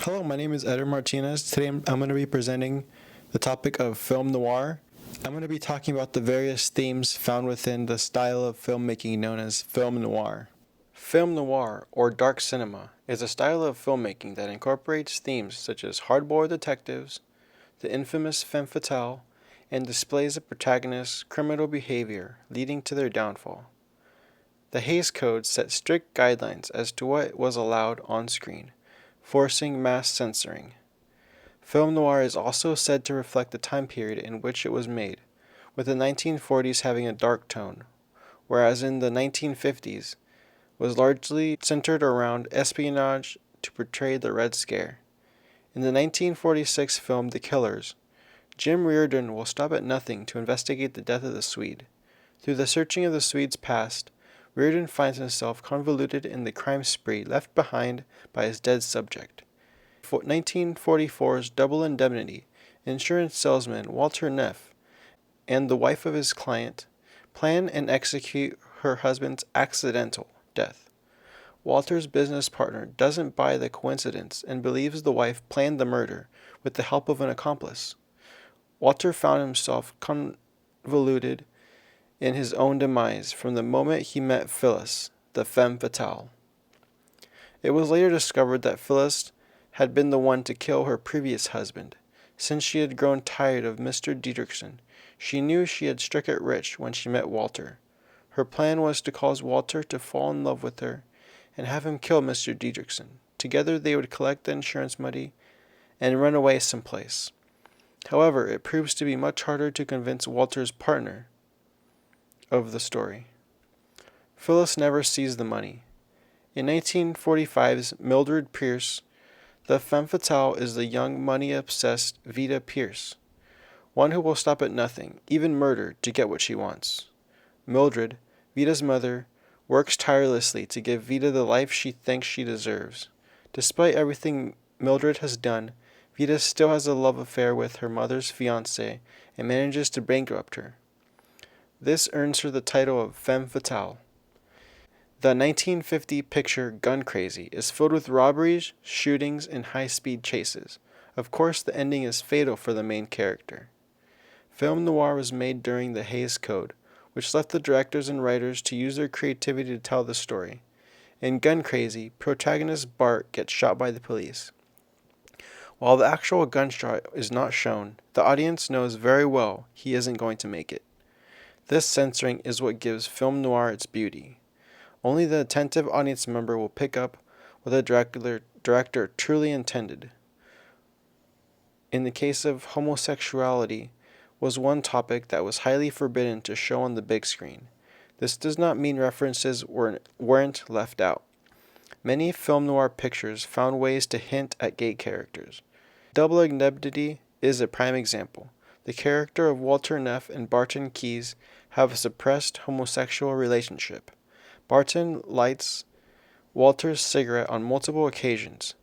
Hello, my name is Eder Martinez. Today I'm going to be presenting the topic of film noir. I'm going to be talking about the various themes found within the style of filmmaking known as film noir. Film noir, or dark cinema, is a style of filmmaking that incorporates themes such as hard-boiled detectives, the infamous femme fatale, and displays a protagonist's criminal behavior leading to their downfall. The Hays Code set strict guidelines as to what was allowed on screen, forcing mass censoring. Film noir is also said to reflect the time period in which it was made, with the 1940s having a dark tone, whereas in the 1950s was largely centered around espionage to portray the Red Scare. In the 1946 film The Killers, Jim Reardon will stop at nothing to investigate the death of the Swede. Through the searching of the Swede's past, Reardon finds himself convoluted in the crime spree left behind by his dead subject. 1944's Double Indemnity, insurance salesman Walter Neff and the wife of his client plan and execute her husband's accidental death. Walter's business partner doesn't buy the coincidence and believes the wife planned the murder with the help of an accomplice. Walter found himself convoluted in his own demise from the moment he met Phyllis, the femme fatale. It was later discovered that Phyllis had been the one to kill her previous husband. Since she had grown tired of Mr. Dietrichson, she knew she had struck it rich when she met Walter. Her plan was to cause Walter to fall in love with her and have him kill Mr. Dietrichson. Together they would collect the insurance money and run away someplace. However, it proves to be much harder to convince Walter's partner of the story. Phyllis never sees the money. In 1945's Mildred Pierce, the femme fatale is the young, money-obsessed Vida Pierce, one who will stop at nothing, even murder, to get what she wants. Mildred, Vida's mother, works tirelessly to give Vida the life she thinks she deserves. Despite everything Mildred has done, Vida still has a love affair with her mother's fiancé and manages to bankrupt her. This earns her the title of femme fatale. The 1950 picture Gun Crazy is filled with robberies, shootings, and high-speed chases. Of course, the ending is fatal for the main character. Film noir was made during the Hays Code, which left the directors and writers to use their creativity to tell the story. In Gun Crazy, protagonist Bart gets shot by the police. While the actual gunshot is not shown, the audience knows very well he isn't going to make it. This censoring is what gives film noir its beauty. Only the attentive audience member will pick up what the director truly intended. In the case of homosexuality, was one topic that was highly forbidden to show on the big screen. This does not mean references weren't left out. Many film noir pictures found ways to hint at gay characters. Double Indemnity is a prime example. The character of Walter Neff and Barton Keyes have a suppressed homosexual relationship. Barton lights Walter's cigarette on multiple occasions.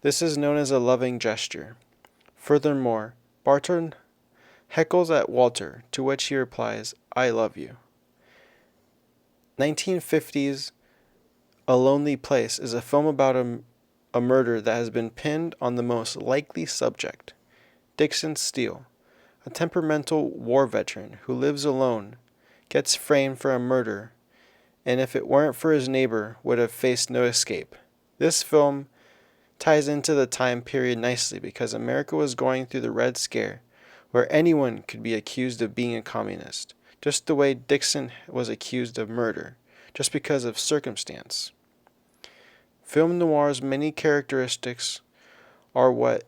This is known as a loving gesture. Furthermore, Barton heckles at Walter, to which he replies, "I love you." 1950's A Lonely Place is a film about a murder that has been pinned on the most likely subject. Dixon Steele, a temperamental war veteran who lives alone, gets framed for a murder, and if it weren't for his neighbor, would have faced no escape. This film ties into the time period nicely because America was going through the Red Scare, where anyone could be accused of being a communist, just the way Dixon was accused of murder, just because of circumstance. Film noir's many characteristics are what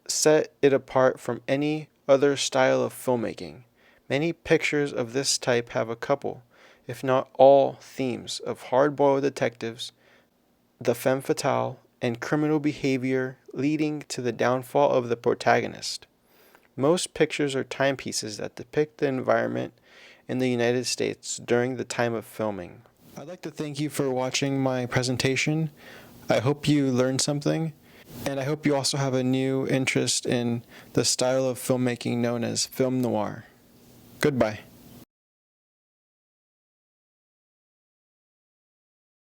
set it apart from any other style of filmmaking. Many pictures of this type have a couple, if not all, themes of hard-boiled detectives, the femme fatale, and criminal behavior leading to the downfall of the protagonist. Most pictures are timepieces that depict the environment in the United States during the time of filming. I'd like to thank you for watching my presentation. I hope you learned something, and I hope you also have a new interest in the style of filmmaking known as film noir. Goodbye.